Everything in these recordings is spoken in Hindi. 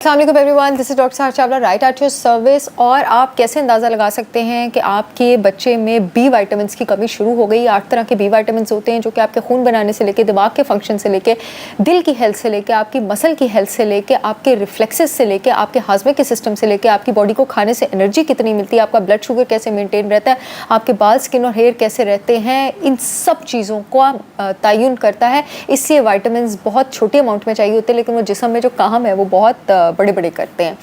अस्सलाम everyone, this is doctor Sahar Chawla, right at your service. और आप कैसे अंदाज़ा लगा सकते हैं कि आपके बच्चे में बी वाइटामिन की कमी शुरू हो गई। 8 तरह के बी वाइटामिन होते हैं जो कि आपके खून बनाने से लेके दिमाग के फंक्शन से लेके दिल की हेल्थ से लेके आपकी मसल की हेल्थ से लेके आपके रिफ्लेक्सेस से लेके आपके हाजमे के सिस्टम से लेके आपकी बॉडी को खाने से एनर्जी कितनी मिलती है, आपका ब्लड शुगर कैसे मेनटेन रहता है, आपके बाल, स्किन और हेयर कैसे रहते हैं, इन सब चीज़ों को तयन करता है। इससे वाइटामिन बहुत छोटे अमाउंट में चाहिए होते हैं, लेकिन वो जिस्म में जो काम है वो बहुत बड़े बड़े करते हैं।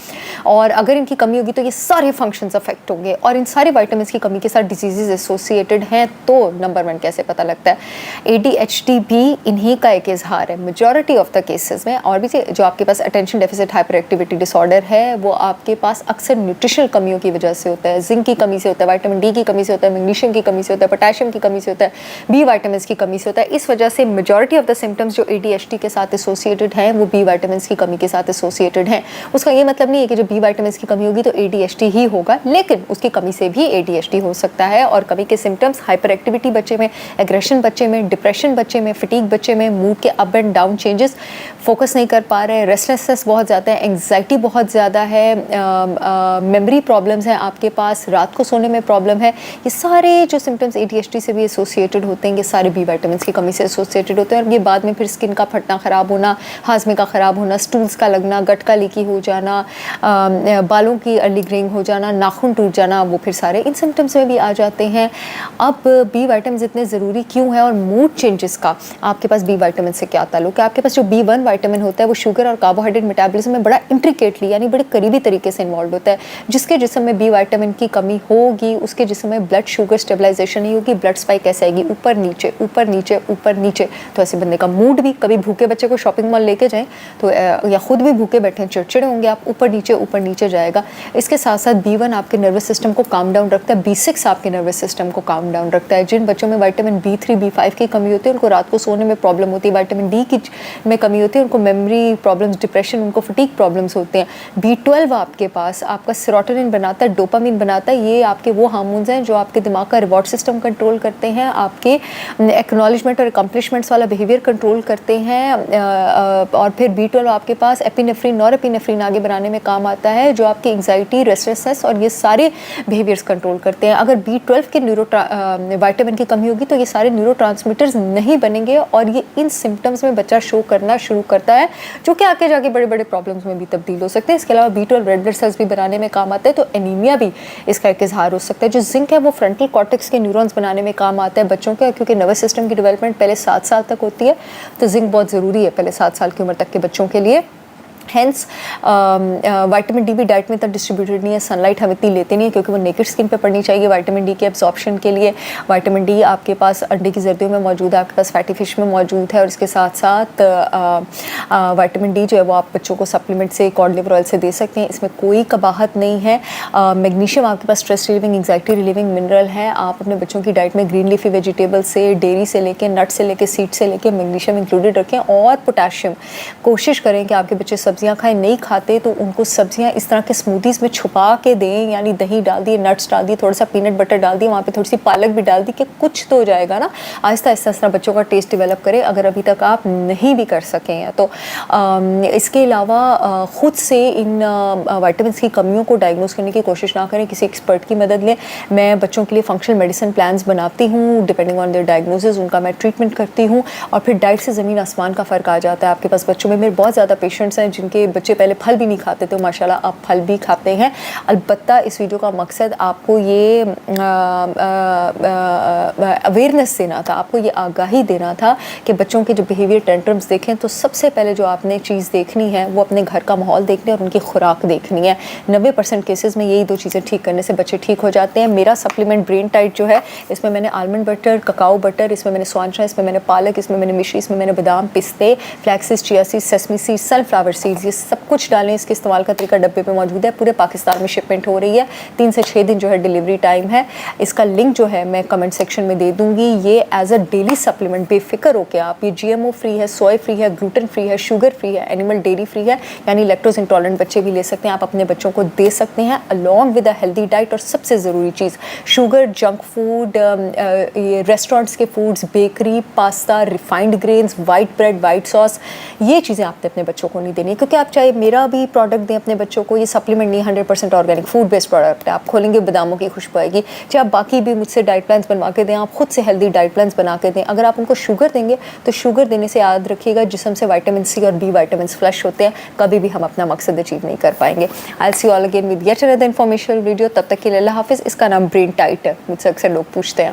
और अगर इनकी कमी होगी तो ये सारे फंक्शंस अफेक्ट होंगे। और इन सारे विटामिन्स की कमी के साथ डिजीजेज एसोसिएटेड हैं। तो नंबर 1 कैसे पता लगता है? ADHD भी इन्हीं का एक इजहार है। मेजॉरिटी ऑफ द केसेस में और भी जो आपके पास attention deficit hyper activity disorder है वो आपके पास अक्सर न्यूट्रिशनल कमियों की वजह से होता है। जिंक की कमी से होता है, विटामिन डी की कमी से होता है, मैग्नीशियम की कमी से होता है, पोटेशियम की कमी से होता है, बी विटामिन की कमी से होता है। इस वजह से मेजॉरिटी ऑफ द सिम्टम्स जो ADHD के साथ एसोसिएटेड हैं वो बी विटामिन की कमी के साथ एसोसिएटेड हैं। उसका ये मतलब नहीं है कि जो बी विटामिन की कमी होगी तो ADHD ही होगा, लेकिन उसकी कमी से भी ADHD हो सकता है। और कमी के सिम्टम्स हाइपर एक्टिविटी बच्चे में, एग्रेशन बच्चे में, डिप्रेशन बच्चे में, फटीग बच्चे में, मूड के up and down changes, focus नहीं कर पा रहे, रेस्टलेसनेस बहुत ज़्यादा है, एंग्जाइटी बहुत ज़्यादा है, मेमोरी प्रॉब्लम्स हैं आपके पास, रात को सोने में प्रॉब्लम है। ये सारे जो सिम्टम्स ADHD से भी एसोसिएटेड होते हैं ये सारे बी विटामिन की कमी से एसोसिएटेड होते हैं। और ये बाद में फिर स्किन का फटना, ख़राब होना, हाजमे का ख़राब होना, स्टूल्स का लगना, गट का लीकी हो जाना, बालों की अर्ली ग्रेइंग हो जाना, नाखून टूट जाना, वो फिर सारे इन सिम्टम्स में भी आ जाते हैं। अब बी विटामिन इतने ज़रूरी क्यों है और मूड चेंजेस का आपके पास बी विटामिन से क्या ताल्लुक है? आपके पास जो B1 विटामिन होता है वो शुगर और कार्बोहाइड्रेट मेटाबॉलिज्म में बड़ा इंट्रिकेटली यानी बड़े करीबी तरीके से इन्वॉल्व होता है। जिसके जिस्म में बी विटामिन की कमी होगी उसके जिस्म में ब्लड शुगर स्टेबलाइजेशन नहीं होगी, ब्लड स्पाइक कैसे आएगी? ऊपर नीचे, ऊपर नीचे, ऊपर नीचे। तो ऐसे बंदे का मूड भी, कभी भूखे बच्चे को शॉपिंग मॉल लेके जाएं तो या खुद भी भूखे बैठे चिड़चिड़े होंगे आप, ऊपर नीचे जाएगा। इसके साथ साथ B1 आपके नर्वस सिस्टम को काम डाउन रखता है, B6 आपके नर्वस सिस्टम को काम डाउन रखता है। जिन बच्चों में विटामिन B3 B5 की कमी होती है उनको रात को सोने में प्रॉब्लम होती है, विटामिन डी की में कमी होती है उनको मेमोरी प्रॉब्लम्स, डिप्रेशन, उनको फटीग प्रॉब्लम्स होते हैं। B12 आपके पास आपका सेरोटोनिन बनाता है, डोपामिन बनाता है। ये आपके वो हार्मोन्स हैं जो आपके दिमाग का रिवॉर्ड सिस्टम कंट्रोल करते हैं, आपके एक्नॉलेजमेंट और अकम्पलिशमेंट्स वाला बिहेवियर कंट्रोल करते हैं। और फिर B12 आपके पास एपिनेफ्रिन, नॉरएपिनेफ्रिन आगे बनाने में काम आता है जो आपकी एंग्जाइटी, रेस्टलेसनेस और ये सारे बिहेवियर्स कंट्रोल करते हैं। अगर B12 के विटामिन की कमी होगी तो ये सारे न्यूरोट्रांसमीटर्स नहीं बनेंगे और ये इन सिम्टम्स में बच्चा शो करना शुरू करता है जो कि आगे जाके बड़े बड़े प्रॉब्लम्स में भी तब्दील हो सकते हैं। इसके अलावा B12 रेड ब्लड सेल्स भी बनाने में काम आता है, तो एनीमिया भी इसका एक इजहार हो सकता है। जो जिंक है वो फ्रंटल कॉर्टेक्स के न्यूरॉन्स बनाने में काम आता है बच्चों के, क्योंकि नर्वस सिस्टम की डेवलपमेंट पहले 7 साल तक होती है, तो जिंक बहुत ज़रूरी है पहले 7 साल की उम्र तक के बच्चों के लिए। हेंस विटामिन डी भी डाइट में इतना डिस्ट्रीब्यूटेड नहीं है, सनलाइट हम इतनी लेते नहीं है क्योंकि वो नेकेड स्किन पे पड़नी चाहिए विटामिन डी के एब्जॉर्प्शन के लिए। विटामिन डी आपके पास अंडे की जर्दियों में मौजूद है, आपके पास फैटी फिश में मौजूद है। और इसके साथ साथ विटामिन डी जो है वो आप बच्चों को सप्लीमेंट से, कॉड लिवर ऑयल से दे सकते हैं, इसमें कोई कबाहत नहीं है। मैग्नीशियम आपके पास stress relieving, anxiety relieving mineral है। आप अपने बच्चों की डाइट में ग्रीन लीफी वेजिटेबल से, डेयरी से लेके, नट से लेके, सीड से लेके मैग्नीशियम इंक्लूडेड रखें। और पोटेशियम कोशिश करें कि आपके बच्चे सब्जियां खाएं, नहीं खाते तो उनको सब्जियां इस तरह के स्मूदीज़ में छुपा के दें, यानी दही डाल दिए, नट्स डाल दिए, थोड़ा सा पीनट बटर डाल दिए, वहाँ पे थोड़ी सी पालक भी डाल दी कि कुछ तो हो जाएगा ना। आहिस्ता आहिस्ता इस तरह बच्चों का टेस्ट डेवलप करें अगर अभी तक आप नहीं भी कर सकें हैं तो। इसके अलावा ख़ुद से इन विटामिन की कमियों को डायग्नोज करने की कोशिश ना करें, किसी एक्सपर्ट की मदद लें। मैं बच्चों के लिए फंक्शनल मेडिसिन प्लान्स बनाती हूँ, डिपेंडिंग ऑन देयर डायग्नोसिस उनका मैं ट्रीटमेंट करती हूँ। और फिर डाइट से ज़मीन आसमान का फ़र्क आ जाता है। आपके पास बच्चों में मेरे बहुत ज़्यादा पेशेंट्स हैं जिनके बच्चे पहले फल भी नहीं खाते थे, माशाल्लाह अब फल भी खाते हैं। अलबत्ता इस वीडियो का मकसद आपको ये अवेयरनेस देना था, आपको ये आगाही देना था कि बच्चों के जो बिहेवियर टेंट्रम्स देखें तो सबसे पहले जो आपने चीज़ देखनी है वो अपने घर का माहौल देखनी है और उनकी खुराक देखनी है। 90% केसेस में यही 2 चीज़ें ठीक करने से बच्चे ठीक हो जाते हैं। मेरा सप्लीमेंट ब्रेन टाइट जो है इसमें मैंने आलमंड बटर, ककाओ बटर, इसमें मैंने स्वांचा, इसमें मैंने पालक, इसमें मैंने मिश्री, इसमें मैंने बादाम, पिस्ते, flax, chia seeds, sesame seeds, sunflower seeds, ये सब कुछ डालें। इसके इस्तेमाल का तरीका डब्बे पे मौजूद है, पूरे पाकिस्तान में शिपमेंट हो रही है। 3 से 6 दिन जो है डिलीवरी टाइम है। इसका लिंक जो है मैं कमेंट सेक्शन में दे दूंगी। ये एज अ डेली सप्लीमेंट बेफिक्र होकर आप, ये GMO फ्री है, सोया फ्री है, ग्लूटेन फ्री है, शुगर फ्री है, एनिमल डेयरी फ्री है, यानी लैक्टोज इंटॉलरेंट बच्चे भी ले सकते हैं। आप अपने बच्चों को दे सकते हैं along with a healthy diet. और सबसे ज़रूरी चीज़, शुगर, जंक फूड, ये रेस्टोरेंट्स के foods, bakery, pasta, refined grains, white bread, white sauce, ये चीज़ें आपने अपने बच्चों को नहीं देनी। क्योंकि आप चाहे मेरा भी प्रोडक्ट दें अपने बच्चों को, ये सप्लीमेंट नहीं, 100% ऑर्गेनिक फूड बेस्ड प्रोडक्ट है। आप खोलेंगे बादामों की खुशबू आएगी। चाहे आप बाकी भी मुझसे डाइट प्लान्स बनवा के दें, आप खुद से हेल्दी डाइट प्लान्स बना के दें। अगर आप उनको शुगर देंगे तो शुगर देने से याद रखिएगा जिस्म से विटामिन सी और बी विटामिन्स फ्लश होते हैं, कभी भी हम अपना मकसद अचीव नहीं कर पाएंगे। I see all again with yet another informational video. तब तक के लिए अल्लाह हाफिज़। इसका नाम ब्रेन टाइट है, मुझसे अक्सर लोग पूछते हैं।